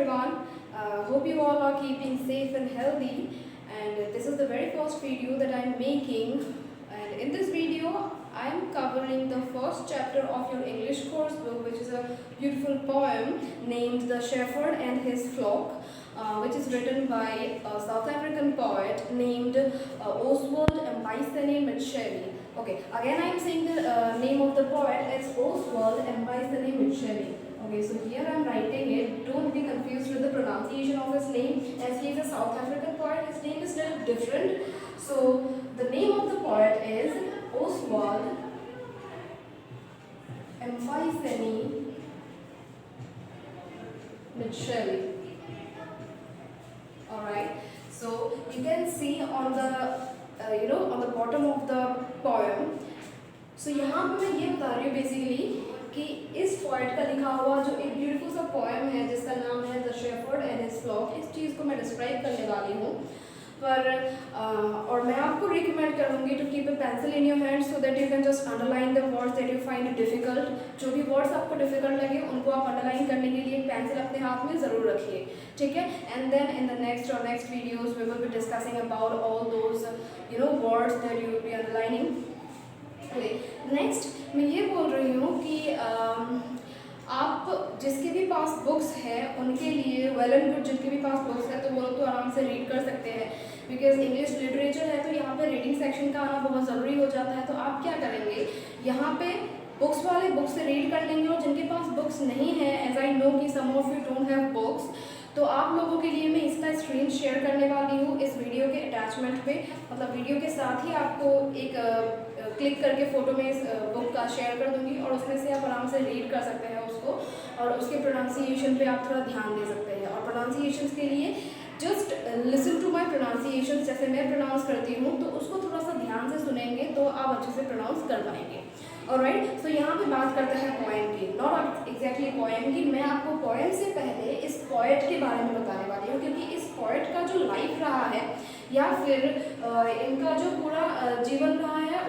everyone. Hope you all are keeping safe and healthy. And this is the very first video that I'm making. And in this video, I'm covering the first chapter of your English course book, which is a beautiful poem named The Shepherd and His Flock, which is written by a South African poet named Oswald Mbuyiseni Mtshali. Okay, again I'm saying the name of the poet. It's Oswald Mbuyiseni Mtshali. Okay, so here I'm writing it. Don't be confused with the pronunciation of his name, as he is a South African poet. His name is a little different. So the name of the poet is Oswald Mbuyiseni Mtshali. Alright, so you can see on the on the bottom of the poem. So यहाँ पे मैं ये बता रही हूँ basically कि इस poet का लिखा हुआ जो एक ब्यूटीफुल सा पोएम है जिसका नाम है the shepherd and his flock, इस चीज़ को मैं डिस्क्राइब करने वाली हूँ। पर और मैं आपको रिकमेंड करूँगी to keep a pencil in your hand so that you can just underline the words that you find difficult. जो भी वर्ड्स आपको डिफिकल्ट लगे उनको आप अंडरलाइन करने के लिए एक पेंसिल अपने हाथ में ज़रूर रखिए, ठीक है। And then in the next videos we will be discussing about all those words that you will be underlining. Next मैं ये बोल रही हूँ कि आप जिसके भी पास बुक्स हैं उनके लिए वेल एंड गुड, जिनके भी पास बुक्स है तो वो लोग तो आराम से रीड कर सकते हैं, बिकॉज इंग्लिश लिटरेचर है तो यहाँ पे रीडिंग सेक्शन का आना बहुत ज़रूरी हो जाता है। तो आप क्या करेंगे, यहाँ पे बुक्स वाले बुक्स से रीड कर लेंगे, और जिनके पास बुक्स नहीं है, एज आई नो कि some of you don't have books, तो आप लोगों के लिए मैं इसका स्क्रीन शेयर करने वाली हूँ इस वीडियो के अटैचमेंट पे। मतलब वीडियो के साथ ही आपको एक क्लिक करके फ़ोटो में इस बुक का शेयर कर दूँगी, और उसमें से आप आराम से रीड कर सकते हैं उसको, और उसके प्रोनाउंसिएशन पे आप थोड़ा ध्यान दे सकते हैं। और प्रोनाउंसिएशन के लिए just listen to my pronunciation, जैसे मैं प्रोनाउंस करती हूँ तो उसको थोड़ा सा ध्यान से सुनेंगे तो आप अच्छे से प्रोनाउंस कर पाएंगे। ऑलराइट, सो यहाँ पे बात करते हैं पोएम की, नॉट एग्जैक्टली पोएम की। मैं आपको पोएम से पहले इस पोएट के बारे में बताने वाली हूँ, क्योंकि इस पोएट का जो लाइफ रहा है या फिर इनका जो पूरा जीवन रहा है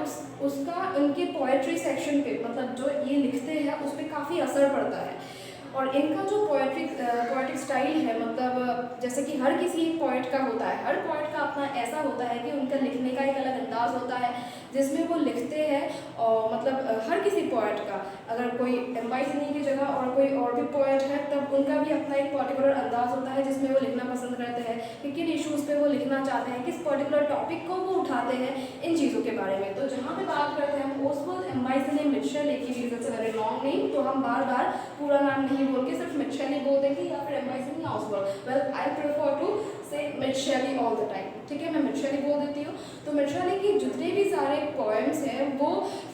उसका इनके पोएट्री सेक्शन पे, मतलब जो ये लिखते हैं उस पर काफ़ी असर पड़ता है। और इनका जो पोएटिक स्टाइल है, मतलब जैसे कि हर किसी पोएट का होता है, हर पोएट का अपना ऐसा होता है कि उनका लिखने का एक अलग अंदाज होता है जिसमें वो लिखते हैं। और मतलब हर किसी पोएट का, अगर कोई एम्बाइसनी की जगह और कोई और भी पोएट है तब उनका भी अपना एक पर्टिकुलर अंदाज होता है जिसमें वो लिखना पसंद करते हैं कि किन इशूज़ पे वो लिखना चाहते हैं, किस पर्टिकुलर टॉपिक को वो उठाते हैं, इन चीज़ों के बारे में। तो जहाँ पे बात करते हैं हम ओसवाल्ड एम्बाइसनी मिटशेली की, it's a very long name, तो हम बार बार पूरा नाम नहीं बोल के सिर्फ मिटशेली बोल देंगे या फिर एम्बाइसनी या Oswald. Well I prefer to say Mtshali all the time, ठीक है, मैं मिटशेली बोल देती हूँ। तो मिटशेली की जितने भी सारे पोएम्स हैं वो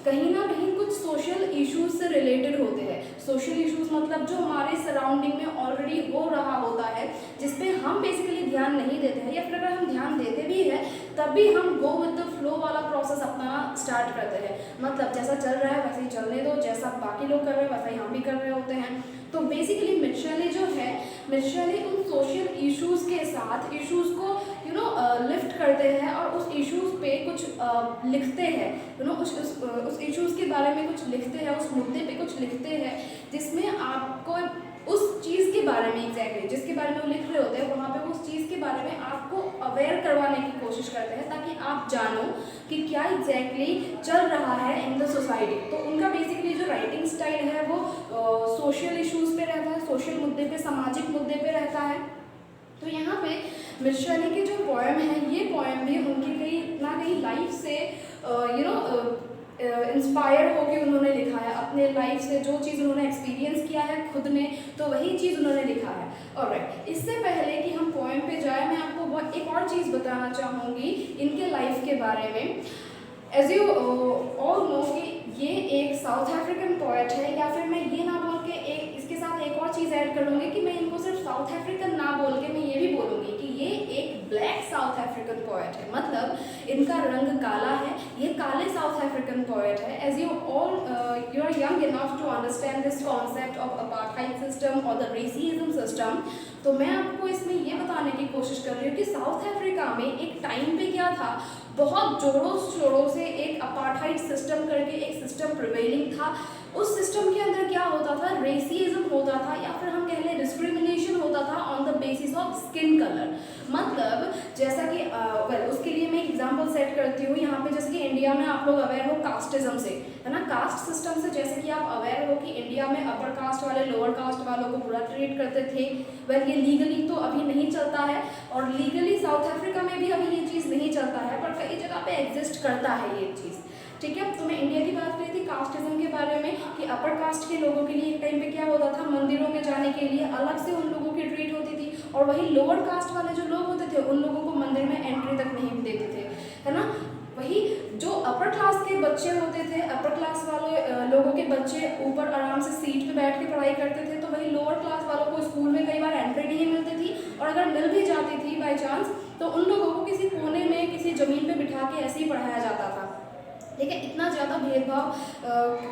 कहीं ना कहीं कुछ सोशल इश्यूज से रिलेटेड होते हैं। सोशल इश्यूज मतलब जो हमारे सराउंडिंग में ऑलरेडी हो रहा होता है, जिस पे हम बेसिकली ध्यान नहीं देते हैं, या फिर अगर हम ध्यान देते भी हैं तब भी हम गो विद द फ्लो वाला प्रोसेस अपना स्टार्ट करते हैं। मतलब जैसा चल रहा है वैसे ही चलने दो, जैसा बाकी लोग कर रहे हैं वैसा ही हम भी कर रहे होते हैं। तो बेसिकली मिटशेली जो है, मिटशेली उन सोशल इश्यूज़ के साथ इश्यूज़ को लिफ्ट करते हैं और उस इश्यूज़ पे कुछ लिखते हैं, उस इश्यूज़ के बारे में कुछ लिखते हैं, उस मुद्दे पे कुछ लिखते हैं जिसमें आपको उस चीज़ के बारे में एग्जैक्टली जिसके बारे में वो लिख रहे होते हैं वहाँ पे वो उस चीज़ के बारे में आपको अवेयर करवाने की कोशिश करते हैं, ताकि आप जानो कि क्या एग्जैक्टली चल रहा है इन द सोसाइटी। तो उनका बेसिकली जो राइटिंग स्टाइल है वो सोशल इश्यूज़ पे रहता है, सोशल मुद्दे पे, सामाजिक मुद्दे पे रहता है। तो यहाँ पे मिटशेली की जो पोएम है, ये पोएम भी उनकी कहीं ना कहीं लाइफ से इंस्पायर होकर उन्होंने लिखा है, अपने लाइफ से जो चीज़ उन्होंने एक्सपीरियंस किया है खुद ने, तो वही चीज़ उन्होंने लिखा है। ऑलराइट, इससे पहले कि हम पोएम पे जाए मैं आपको एक और चीज़ बताना चाहूँगी इनके लाइफ के बारे में। एज यू ऑल नो कि ये एक साउथ अफ्रीकन पोएट है, या फिर मैं ये ना बोल के इसके साथ एक और चीज़ ऐड कर लूँगी कि मैं इनको सिर्फ साउथ अफ्रीकन ना बोल के मैं ये भी बोलूँगी कि ये एक ब्लैक साउथ अफ्रीकन पोएट है, मतलब इनका रंग काला है, ये काले साउथ अफ्रीकन पोएट है। As you all you are young enough to understand this concept of apartheid system और द रेसिज्म सिस्टम, तो मैं आपको इसमें ये बताने की कोशिश कर रही हूँ कि साउथ अफ्रीका में एक टाइम पे क्या था, बहुत जोरों शोरों से एक अपार्थाइड सिस्टम करके एक सिस्टम प्रिवेलिंग था। उस सिस्टम के अंदर क्या होता था, रेसिज्म होता था, या फिर हम कह लें डिस्क्रिमिनेशन होता था ऑन ऑफ स्किन कलर। मतलब जैसा कि उसके लिए मैं एग्जांपल सेट करती हूँ यहाँ पे, जैसे कि इंडिया में आप लोग अवेयर हो कास्टिज्म से, है ना, कास्ट सिस्टम से, जैसे कि आप अवेयर हो कि इंडिया में अपर कास्ट वाले लोअर कास्ट वालों को बुरा ट्रीट करते थे। वेल ये लीगली तो अभी नहीं चलता है, और लीगली साउथ अफ्रीका में भी अभी ये चीज़ नहीं चलता है, पर कई जगह पे एग्जिस्ट करता है ये चीज़। ठीक है, तो मैं इंडिया की बात करी थी कास्टिज्म के बारे में कि अपर कास्ट के लोगों के लिए एक टाइम पे क्या होता था, मंदिरों में जाने के लिए अलग से उन लोगों की ट्रीट होती थी, और वही लोअर कास्ट वाले जो लोग होते थे उन लोगों को मंदिर में एंट्री तक नहीं देते थे, है ना। वही जो अपर क्लास के बच्चे होते थे, अपर क्लास वाले लोगों के बच्चे ऊपर आराम से सीट पे बैठ के पढ़ाई करते थे, तो वही लोअर क्लास वालों को स्कूल में कई बार एंट्री नहीं मिलती थी, और अगर मिल भी जाती थी बाई चांस तो उन लोगों को किसी कोने में किसी ज़मीन पे बिठा के ऐसे ही पढ़ाया जाता था। ठीक है, इतना ज़्यादा भेदभाव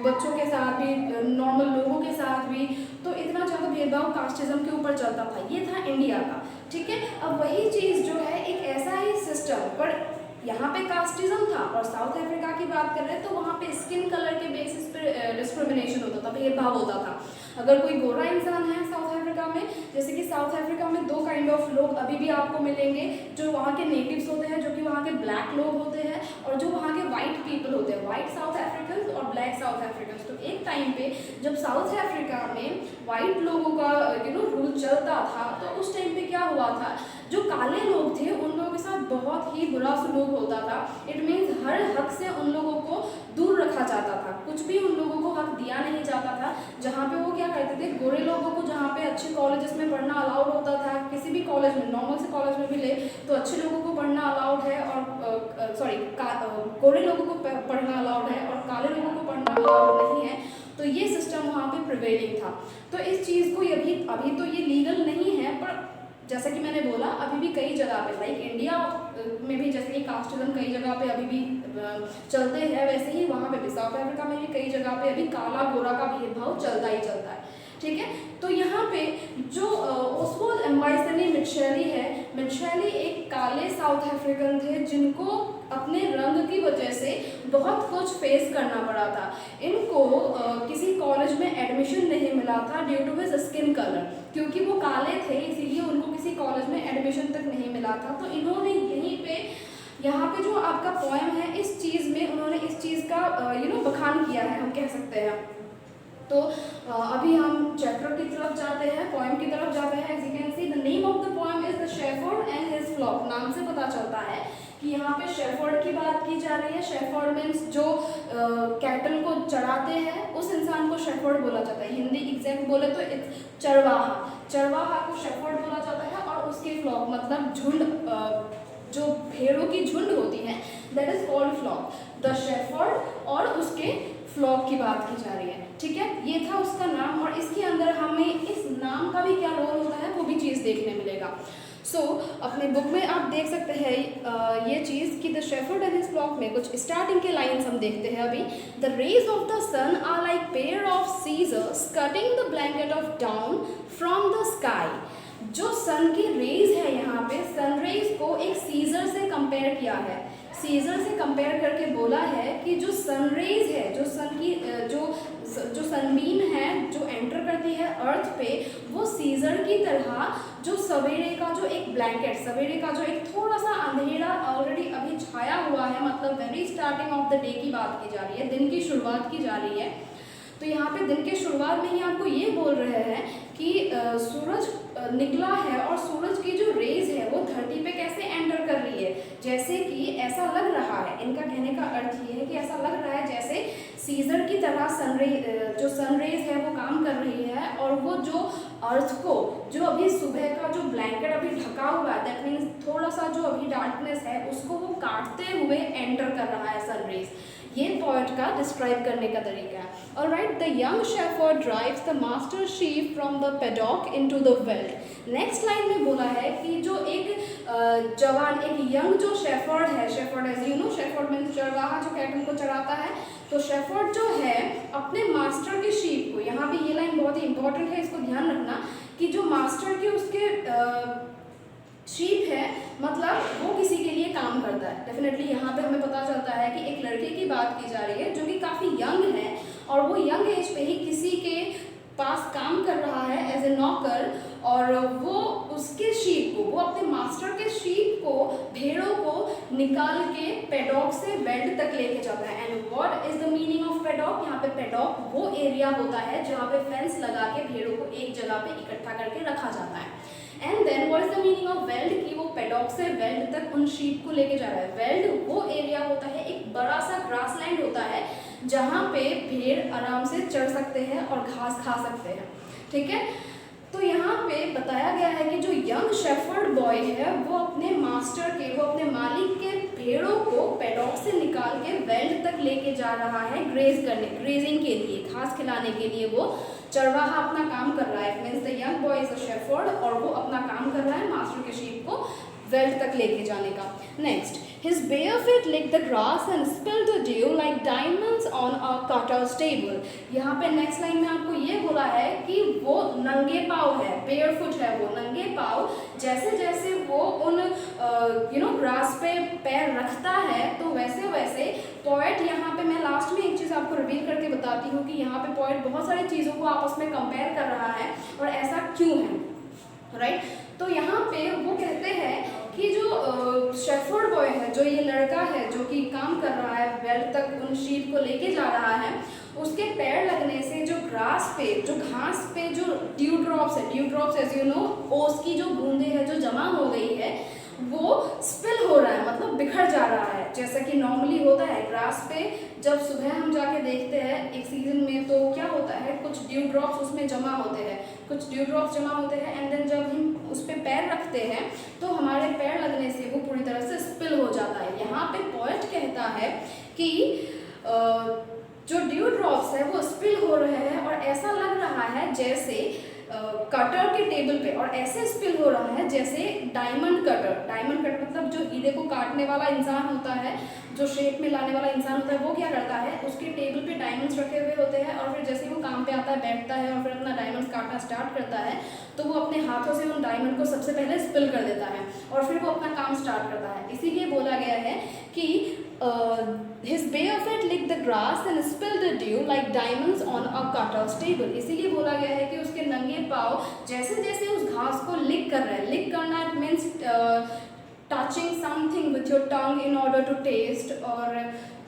बच्चों के साथ भी, नॉर्मल लोगों के साथ भी, तो इतना ज़्यादा भेदभाव कास्टिज्म के ऊपर चलता था। ये था इंडिया का। ठीक है, अब वही चीज़ जो है एक ऐसा ही सिस्टम, पर यहाँ पे कास्टिज्म था, और साउथ अफ्रीका की बात कर रहे हैं तो वहाँ पे स्किन कलर के बेसिस पे डिस्क्रिमिनेशन होता था, भेदभाव होता था। अगर कोई गोरा इंसान है साउथ अफ्रीका में, जैसे कि साउथ अफ्रीका में दो काइंड ऑफ लोग अभी भी आपको मिलेंगे, जो वहाँ के नेटिव्स होते हैं, जो कि वहाँ के ब्लैक लोग होते हैं, और जो वहाँ के वाइट पीपल होते हैं, वाइट साउथ अफ्रीकन और ब्लैक साउथ अफ्रीकन। तो एक टाइम पे जब साउथ अफ्रीका में वाइट लोगों का रूल चलता था, तो उस टाइम पे क्या हुआ था, जो काले लोग थे उन लोगों के साथ बहुत ही बुरा सलूक होता था। इट मीन्स हर हक से उन लोगों को दूर रखा जाता था, कुछ भी उन लोगों को हक दिया नहीं जाता था। जहाँ पे वो क्या करते थे, गोरे लोगों को जहाँ पे अच्छे कॉलेजेस में पढ़ना अलाउड होता था, किसी भी कॉलेज में, नॉर्मल से कॉलेज में भी ले तो अच्छे लोगों को पढ़ना अलाउड है, और गोरे लोगों को पढ़ना अलाउड है और काले लोगों को पढ़ना अलाउड नहीं है। तो ये सिस्टम वहाँ पे प्रिवेलिंग था। तो इस चीज़ को अभी तो ये लीगल नहीं है, पर जैसा कि मैंने बोला अभी भी कई जगह पे, लाइक इंडिया में भी जैसे कि कास्टिज्म कई जगह पे अभी भी चलते हैं, वैसे ही वहाँ पे भी साउथ अफ्रीका में भी कई जगह पे अभी काला गोरा का भेदभाव चलता ही चलता है। ठीक है, तो यहाँ पे जो ओस्वाल्ड एम्बाइसनी मिचेली है, मिचेली एक काले साउथ अफ्रीकन थे जिनको अपने रंग की वजह से बहुत कुछ फेस करना पड़ा था। इनको किसी कॉलेज में एडमिशन नहीं मिला था due to his skin colour, क्योंकि वो काले थे इसीलिए उनको किसी कॉलेज में एडमिशन तक नहीं मिला था। तो इन्होंने यहीं पे, यहाँ पे जो आपका पोएम है, इस चीज़ में उन्होंने इस चीज़ का बखान किया है, हम कह सकते हैं। तो अभी हम चैप्टर की तरफ जाते हैं, पोएम की तरफ जाते हैं। As you can see the name of the poem is the shepherd and his flock. नाम से पता चलता है कि यहाँ पे शेफर्ड की बात की जा रही है। शेफर्ड मीन्स जो कैटल को चराते हैं उस इंसान को शेफर्ड बोला जाता है। हिंदी एग्जैक्ट बोले तो चरवाहा, चरवाहा को शेफर्ड बोला जाता है। और उसके फ्लॉक मतलब झुंड, जो भेड़ों की झुंड होती है, that is called flock. The shepherd और उसके फ्लॉक की बात की जा रही है। ठीक है, ये था उसका नाम, और इसके अंदर हमें इस नाम का भी क्या रोल होता है वो भी चीज़ देखने मिलेगा। अपने बुक में आप देख सकते हैं ये चीज़ कि the shepherd and his flock में कुछ स्टार्टिंग के लाइन्स हम देखते हैं अभी। The rays of the sun are like pair of scissors cutting the blanket of down from the sky. जो सन की रेज है, यहाँ पे सन रेज को एक सीजर से कंपेयर किया है। सीजर से कंपेयर करके बोला है कि जो सन रेज है, जो सन की जो सनबीम है जो एंटर करती है अर्थ पे, वो सीजर की तरह जो सवेरे का जो एक ब्लैंकेट, सवेरे का जो एक थोड़ा सा अंधेरा ऑलरेडी अभी छाया हुआ है, मतलब very starting of the day की बात की जा रही है, दिन की शुरुआत की जा रही है। तो यहाँ पे दिन के शुरुआत में ही आपको ये बोल रहे हैं कि सूरज निकला है और सूरज की जो रेज है वो धरती पे कैसे एंटर कर रही है, जैसे कि ऐसा लग रहा है, इनका कहने का अर्थ ये है कि ऐसा लग रहा है जैसे सीजर की तरह जो सनरेज है वो काम कर रही है, और वो जो अर्थ को, जो अभी सुबह का जो ब्लैंकेट अभी ढका हुआ है, दैट मीन्स थोड़ा सा जो अभी डार्कनेस है उसको वो काटते हुए एंटर कर रहा है सनरेज। ये पॉइंट का डिस्क्राइब करने का तरीका है। Alright, the young shepherd drives the master sheep from the paddock into the weld. Next line में बोला है कि जो एक जवान, एक यंग जो शेफर्ड है, shepherd as you know, shepherd means चरवाहा जो कैटल को चराता है, तो शेफर्ड जो है अपने मास्टर के शीप को, यहाँ भी ये लाइन बहुत ही इंपॉर्टेंट है, इसको ध्यान रखना कि जो मास्टर के उसके शीप है, मतलब वो किसी के लिए काम करता है। डेफिनेटली यहाँ पे हमें पता चलता है कि एक लड़के की बात की जा रही है जो कि काफ़ी यंग है, और वो यंग एज पे ही किसी के पास काम कर रहा है एज ए नौकर, और वो उसके शीप अपने मास्टर के शीप को, भेड़ों को निकाल के पेडॉक से वेल्ड तक लेके जाता है। And what is the meaning of paddock? यहाँ पे पेडॉक वो एरिया होता है जहाँ पे फेंस लगा के भेड़ों को एक जगह पे इकट्ठा करके रखा जाता है। And then what is the meaning of veld? कि वो पेडॉक से वेल्ड तक उन शीप को लेके जा रहा है। वेल्ड वो एरिया होता है, एक बड़ा सा ग्रासलैंड होता है जहाँ पे भेड़ आराम से चढ़ सकते हैं और घास खा सकते हैं, ठीक है। तो यहाँ पे बताया गया है कि जो यंग शेफर्ड बॉय है वो अपने मास्टर के, वो अपने मालिक के भेड़ों को पेडॉक से निकाल के वेल्ड तक लेके जा रहा है ग्रेजिंग के लिए, घास खिलाने के लिए। वो चरवाहा अपना काम कर रहा है। It means the young boy is a shepherd और वो अपना काम कर रहा है मास्टर के शीप को वेल्ड तक लेके जाने का। Next, his bare feet licked the grass and spilled the dew like diamonds on a cutter's table। यहाँ पे नेक्स्ट लाइन में आपको ये बोला है कि वो नंगे पाँव है, बेयर फुट है वो, नंगे पाँव। जैसे जैसे वो उन ग्रास पे पैर रखता है तो वैसे वैसे पोएट, यहाँ पे मैं लास्ट में एक चीज़ आपको रिवील करके बताती हूँ कि यहाँ पे पोएट बहुत सारी चीज़ों को आपस में कंपेयर कर रहा है और ऐसा क्यों है, राइट। तो यहाँ पे वो कहते हैं कि जो शेफर्ड बॉय है, जो ये लड़का है जो कि काम कर रहा है वेल्ड तक उन शीप को लेके जा रहा है, उसके पैर लगने से जो ग्रास पे, जो घास पे जो dew drops as you know, ओस की जो बूंदे है जो जमा हो गई है वो स्पिल हो रहा है, मतलब बिखर जा रहा है। जैसा कि नॉर्मली होता है ग्रास पे, जब सुबह हम जाके देखते हैं एक सीजन में तो क्या होता है, कुछ ड्यू ड्रॉप्स उसमें जमा होते हैं, एंड देन जब हम उस पर पैर रखते हैं तो हमारे पैर लगने से वो पूरी तरह से स्पिल हो जाता है। यहाँ पे पोएट कहता है कि जो ड्यू ड्रॉप्स है वो स्पिल हो रहे हैं और ऐसा लग रहा है जैसे कटर के टेबल पे, और ऐसे स्पिल हो रहा है जैसे डायमंड कटर मतलब जो हीरे को काटने वाला इंसान होता है, जो शेप में लाने वाला इंसान होता है, वो क्या करता है, उसके टेबल पे डायमंड्स रखे हुए होते हैं और फिर जैसे वो काम पे आता है, बैठता है और फिर अपना डायमंड्स काटना स्टार्ट करता है तो वो अपने हाथों से उन डायमंड को सबसे पहले स्पिल कर देता है और फिर वो अपना काम स्टार्ट करता है। इसीलिए बोला गया है कि his bare feet licked the grass and spilled the dew like diamonds on a cutter's table। इसीलिए बोला गया है कि उसके नंगे पाँव जैसे जैसे उस घास को लिक कर रहे हैं, लिक करना it means touching something with your tongue in order to taste और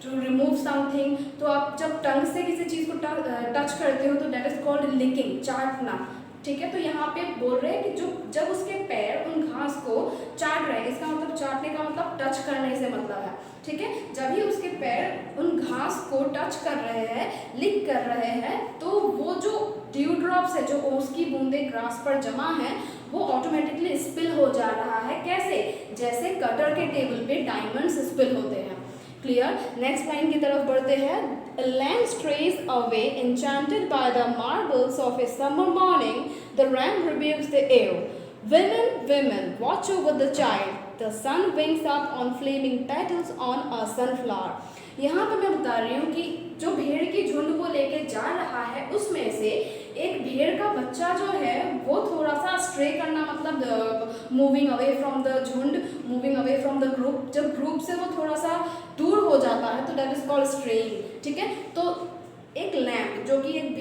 टू रिमूव समथिंग। तो आप जब टंग से किसी चीज़ को टच करते हो तो दैट इज कॉल्ड लिकिंग, चाटना, ठीक है। तो यहाँ पे बोल रहे हैं कि जो जब उसके पैर उन घास को चाट रहे हैं, इसका मतलब चाटने का मतलब टच करने से मतलब है, ठीक है। जब ही उसके पैर उन घास को टच कर रहे हैं, लिक कर रहे हैं, तो वो जो ड्यू ड्रॉप्स है, जो ओस की बूंदे ग्रास पर जमा है, वो ऑटोमेटिकली स्पिल हो जा रहा है। कैसे? जैसे कटर के टेबल पे डायमंड्स स्पिल होते हैं। क्लियर? नेक्स्ट लाइन की तरफ बढ़ते हैं। A lamb strays away, enchanted by the marvels of a summer morning. The ram rebukes the ewe. Women, women, watch over the child. The sun winks up on flaming petals on a sunflower. यहाँ पर मैं बता रही हूँ कि जो भेड़ की झुंड को लेके जा रहा है उसमें से एक भेड़ का बच्चा जो है वो थोड़ा सा स्ट्रे करना, मतलब मूविंग अवे फ्रॉम द झुंड, moving away from the group. जब ग्रुप से वो थोड़ा सा दूर हो जाता है तो दैट इज कॉल्ड स्ट्रेइंग, ठीक है। तो एक लैम्प जो कि एक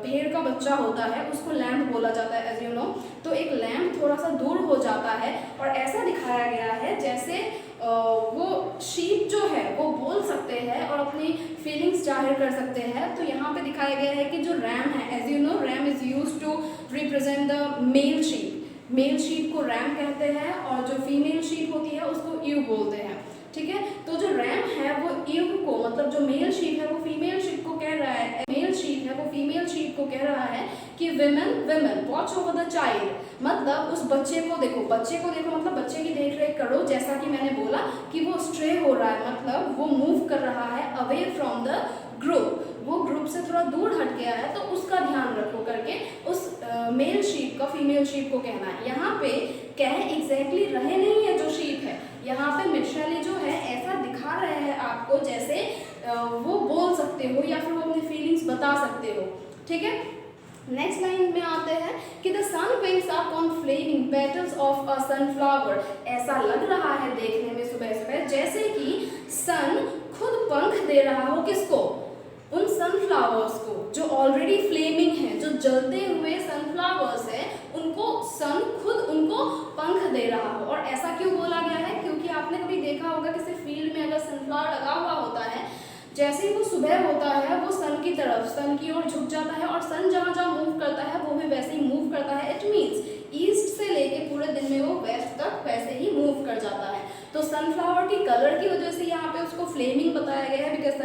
भेड़ का बच्चा होता है उसको लैम्प बोला जाता है एज यू नो। तो एक लैम्प थोड़ा सा दूर हो जाता है और ऐसा दिखाया गया है जैसे वो शीप जो है वो बोल सकते हैं और अपनी फीलिंग्स जाहिर कर सकते हैं। तो यहाँ पे दिखाया गया है कि जो रैम है, as you know ram is used to represent the male sheep को रैम कहते हैं और जो फीमेल शीप होती है उसको ईव बोलते हैं, ठीक है। तो जो रैम है वो ईव को, मतलब जो मेल शीप है वो फीमेल शीप को कह रहा है, मेल शीप है वो फीमेल शीप को कह रहा है कि women watch over the child, मतलब उस बच्चे को देखो मतलब बच्चे की देख रेख करो। जैसा कि मैंने बोला कि वो स्ट्रे हो रहा है, मतलब वो मूव कर रहा है अवे फ्रॉम द ग्रुप, वो ग्रुप से थोड़ा दूर हट गया है, तो उसका ध्यान रखो करके उस मेल शीप का फीमेल शीप को कहना है। यहाँ पे कह एग्जैक्टली रहे नहीं है जो शीप है, यहाँ पे मिशनली जो है ऐसा दिखा रहे हैं आपको जैसे वो बोल सकते हो या फिर वो अपनी फीलिंग्स बता सकते हो, ठीक है। नेक्स्ट लाइन में आते हैं कि the sun winks up on flaming petals of a sunflower. ऐसा लग रहा है देखने में सुबह सुबह जैसे कि सन खुद पंख दे रहा हो, किसको? उन सनफ्लावर्स को जो ऑलरेडी फ्लेमिंग है, जो जलते हुए सनफ्लावर्स है, उनको सन खुद उनको पंख कभी देखा होगा किसी फील्ड में अगर सनफ्लावर लगा हुआ होता है, जैसे ही वो सुबह होता है वो सन की तरफ, सन की ओर झुक जाता है, और सन जहाँ जहाँ मूव करता है वो भी वैसे ही मूव करता है। इट मीन्स ईस्ट से लेके पूरे दिन में वो वेस्ट तक वैसे ही मूव कर जाता है। तो सनफ्लावर की कलर की वजह से यहाँ पे उसको फ्लेमिंग बताया गया है, बिकॉज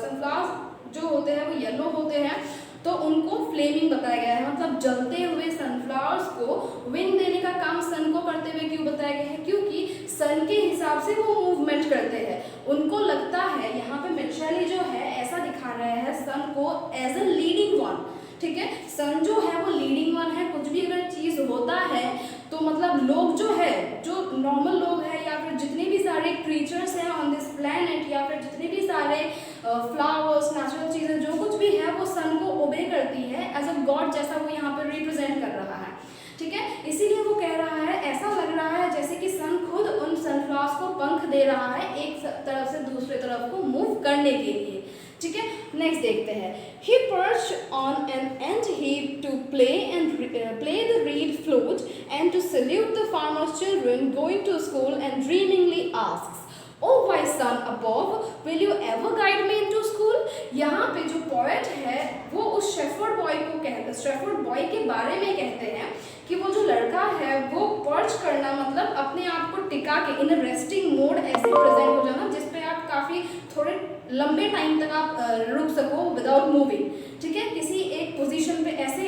सनफ्लावर्स जो होते हैं वो येलो होते हैं, तो उनको फ्लेमिंग बताया गया है। मतलब जलते हुए सनफ्लावर्स को विंग देने का काम सन को करते हुए क्यों बताया गया है, क्योंकि सन के हिसाब से वो मूवमेंट करते हैं। उनको लगता है, यहाँ पे मिर्शाली जो है ऐसा दिखा रहे हैं सन को एज अ लीडिंग वन, ठीक है। सन जो है वो लीडिंग वन है। कुछ भी अगर चीज़ होता है तो मतलब लोग जो है, जो नॉर्मल लोग हैं या फिर जितने भी सारे क्रीचर्स हैं ऑन दिस प्लैनेट, या फिर जितने भी सारे फ्लावर्स, नेचुरल चीज़ें, जो कुछ भी है वो सन को ओबे करती है एज अ गॉड, जैसा वो यहाँ पर रिप्रेजेंट कर रहा है, ठीक है। इसीलिए वो कह रहा है, ऐसा लग रहा है जैसे कि सन खुद उन सनफ्लावर्स को पंख दे रहा है एक तरफ से दूसरे तरफ को मूव करने के लिए, ठीक है। नेक्स्ट देखते हैं। He perched on an ant heap to play the reed flute and to salute the farmer's children going to school, and dreamingly asks, "Oh wise son above, will you ever guide me into school?" यहाँ पे जो poet है वो उस shepherd boy को shepherd boy के बारे में कहते हैं कि वो जो लड़का है वो पर्च करना मतलब अपने आप को टिका के इन रेस्टिंग मोड ऐसे प्रेजेंट हो जाना जिसपे आप काफ़ी थोड़े लंबे टाइम तक आप रुक सको विदाउट मूविंग, ठीक है। किसी एक पोजीशन पे ऐसे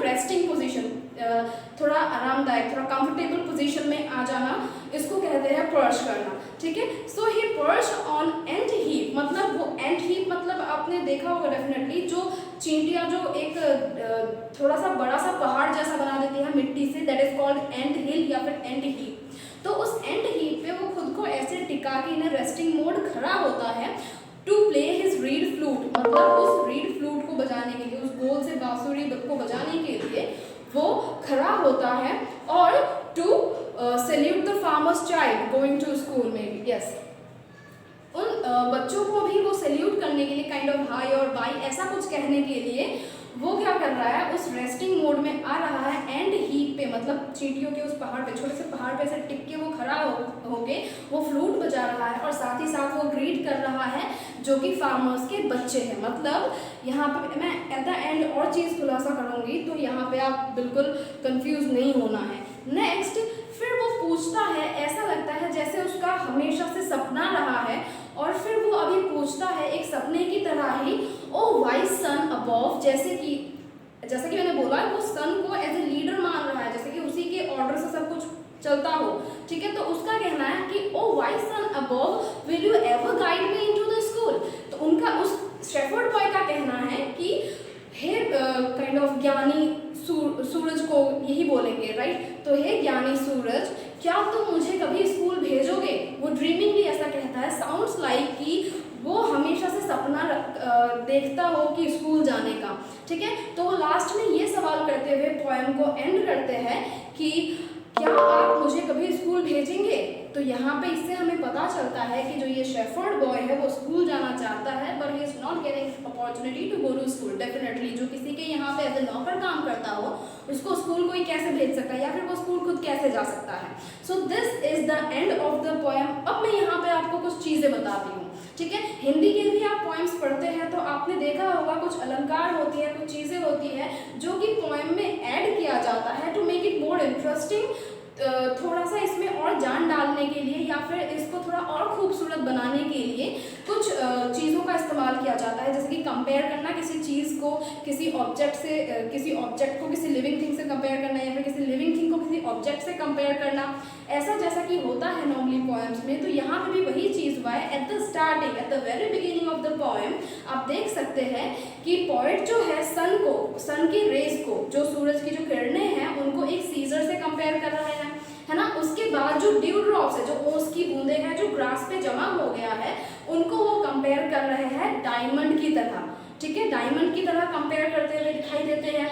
रेस्टिंग पोजीशन, थोड़ा आरामदायक, थोड़ा कंफर्टेबल पोजीशन में आ जाना, इसको कहते हैं पर्च करना, ठीक है। सो ही पर्च ऑन एंट हीप, मतलब वो एंट हीप मतलब आपने देखा होगा डेफिनेटली, जो चींटियाँ जो एक थोड़ा सा बड़ा सा पहाड़ जैसा बना देती है मिट्टी से, दैट इज कॉल्ड एंट हिल या फिर एंट हीप। तो उस एंट हीप पे वो खुद को ऐसे टिका के इन रेस्टिंग मोड खड़ा होता है to play his reed flute, मतलब उस रीड फ्लूट को बजाने के लिए, उस गोल से बांसुरी को बजाने के लिए वो खड़ा होता है, और to salute the farmer's child going to school में भी, यस, उन बच्चों को भी वो सैल्यूट करने के लिए, काइंड ऑफ हाई और बाई ऐसा कुछ कहने के लिए वो क्या कर रहा है, उस रेस्टिंग मोड में आ रहा है एंड हीप पे, मतलब चींटियों के उस पहाड़ पे, छोटे से पहाड़ पे ऐसे टिक के वो खड़ा होके वो फ्लूट बजा रहा है, और साथ ही साथ वो ग्रीट कर रहा है जो कि फार्मर्स के बच्चे हैं। मतलब यहाँ पे मैं एट द एंड और चीज़ खुलासा करूँगी, तो यहाँ पे आप बिल्कुल कंफ्यूज नहीं होना है। नेक्स्ट फिर वो पूछता है, ऐसा लगता है जैसे उसका हमेशा से सपना रहा है, और फिर वो अभी पूछता है एक सपने की तरह ही, ओ वाइज सन अबव, जैसे कि मैंने बोला वो सन को एज ए लीडर मान रहा है, जैसे कि उसी के ऑर्डर से सब कुछ चलता हो, ठीक है। तो उसका कहना है कि O wise sun above, will you ever guide me into the school. तो उनका उस शेफर्ड बॉय का कहना है कि हे काइंड ऑफ ज्ञानी सूरज को यही बोलेंगे, राइट। तो हे ज्ञानी सूरज, क्या तुम मुझे कभी स्कूल भेजोगे। वो ड्रीमिंगली ऐसा कहता है, साउंड्स लाइक कि वो हमेशा से सपना देखता हो कि स्कूल जाने का, ठीक है। तो वो लास्ट में ये सवाल करते हुए पोएम को एंड करते हैं कि क्या आप मुझे कभी स्कूल भेजेंगे। तो यहाँ पे इससे हमें पता चलता है कि जो ये शेफर्ड बॉय है वो स्कूल जाना चाहता है, but he is not getting opportunity to go to school. Definitely जो किसी के यहाँ पे एज ए नौकर काम करता हो उसको स्कूल कोई कैसे भेज सकता है, या फिर वो स्कूल खुद कैसे जा सकता है। So this is the end of the poem. अब मैं यहाँ पे आपको कुछ चीज़ें बताती हूँ, ठीक है। हिंदी के भी आप पोएम्स पढ़ते हैं तो आपने देखा होगा कुछ अलंकार होती है, कुछ चीज़ें होती है जो कि पोएम में ऐड किया जाता है to make it more interesting, थोड़ा सा इसमें और जान डालने के लिए, या फिर इसको थोड़ा और खूबसूरत बनाने के लिए कुछ चीज़ों का इस्तेमाल किया जाता है। जैसे कि कंपेयर करना किसी चीज़ को किसी ऑब्जेक्ट से, किसी ऑब्जेक्ट को किसी लिविंग थिंग से कंपेयर करना, या फिर किसी लिविंग थिंग को किसी ऑब्जेक्ट से कंपेयर करना, ऐसा जैसा कि होता है नॉर्मली पोएम्स में। तो यहाँ पे भी वही चीज़ हुआ है। At the starting, at the very beginning of the poem आप देख सकते हैं कि पोएट जो है सन की रेज को, जो सूरज की जो किरणें हैं उनको एक सीजर से कंपेयर कर रहा है ना। उसके बाद जो ड्यू ड्रॉप्स है, जो ओस की बूंदे हैं जो ग्रास पे जमा हो गया है, उनको वो कंपेयर कर रहे हैं डायमंड की तरह, ठीक है। डायमंड की तरह कंपेयर करते हुए दिखाई देते हैं।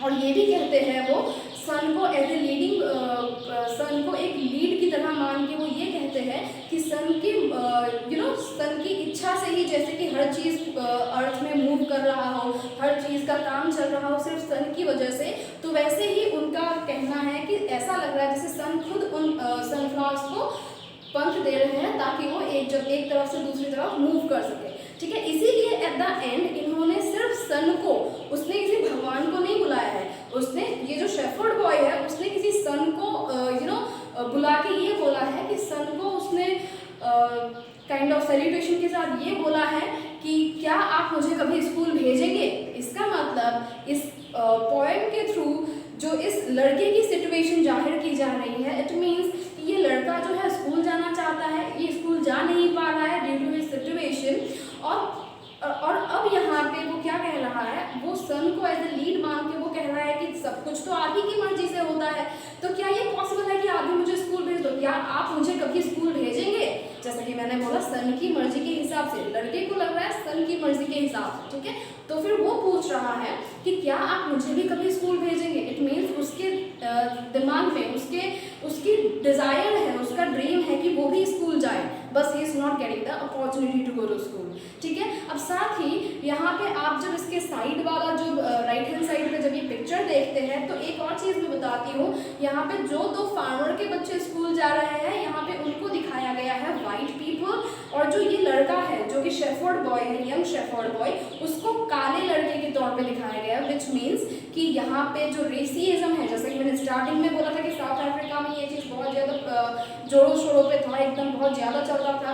और ये भी कहते हैं वो सन को एज ए लीडिंग, सन को एक लीड की तरह मान के वो ये कहते हैं कि सन की सन की इच्छा से ही, जैसे कि हर चीज़ अर्थ में मूव कर रहा हो, हर चीज़ का काम चल रहा हो सिर्फ सन की वजह से, तो वैसे ही उनका कहना है कि ऐसा लग रहा है जैसे सन खुद उन सनफ्लावर्स को पंख दे रहे हैं ताकि वो एक तरफ से दूसरी तरफ मूव कर सके, ठीक है। इसीलिए एट द एंड इन्होंने सिर्फ सन को, उसने किसी भगवान को नहीं बुलाया है, उसने, ये जो शेफर्ड बॉय है उसने किसी सन को बुला के ये बोला है कि सन को उसने काइंड ऑफ सेलिब्रेशन के साथ ये बोला है कि क्या आप मुझे कभी स्कूल भेजेंगे। इसका मतलब इस पोएम के थ्रू जो इस लड़के की सिचुएशन जाहिर की जा रही है, इट मीन्स कि ये लड़का जो है स्कूल जाना चाहता है, ये स्कूल जा नहीं पा रहा है ड्यू टू हिज सिचुएशन, और अब यहाँ पे वो क्या कह रहा है, वो सन को एज ए लीड मान के वो कह रहा है कि सब कुछ तो आप ही की मर्जी से होता है, तो क्या ये पॉसिबल है कि आप भी मुझे स्कूल भेज दो, क्या आप मुझे कभी स्कूल भेजेंगे। जैसा कि मैंने बोला सन की मर्जी के हिसाब से, लड़के को लग रहा है सन की मर्जी के हिसाब से, ठीक है। तो फिर वो पूछ रहा है कि क्या आप मुझे भी कभी स्कूल भेजेंगे। इट मीन्स उसके दिमाग में उसकी डिज़ायर है, उसका ड्रीम है कि वो भी स्कूल जाए, बस he is not getting the opportunity to go to school, ठीक है। अब साथ ही यहाँ पे आप जब इसके साइड वाला जो राइट हैंड साइड पे जब ये पिक्चर देखते हैं तो एक और चीज़ मैं बताती हूँ, यहाँ पे जो दो फार्मर के बच्चे स्कूल जा रहे हैं यहाँ पे उनको दिखाया गया है वाइट पीपल, और जो ये लड़का है जो कि शेफर्ड बॉय है, यंग शेफर्ड बॉय, उसको काले लड़के के तौर पे दिखाया गया है, विच मीन्स कि यहाँ पे जो रेसिज्म है, जैसे कि मैंने स्टार्टिंग में बोला था कि साउथ अफ्रीका में ये चीज़ बहुत ज़्यादा जोरों शोरों पे था, एकदम बहुत ज़्यादा चल रहा था,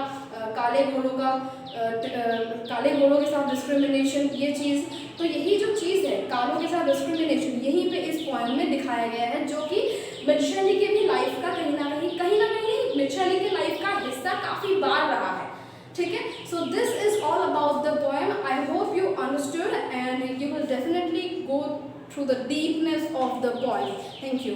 काले घोड़ों के साथ डिस्क्रिमिनेशन, ये चीज़, तो यही जो चीज़ है कालों के साथ डिस्क्रिमिनेशन, यहीं पे इस पोएम में दिखाया गया है, जो कि मिर्शली के भी लाइफ का कहीं ना कहीं मिर्शली के लाइफ का हिस्सा काफ़ी बार रहा है, ठीक है। So this is all about the poem. I hope you understood and you will definitely go through the deepness of the poem. Thank you.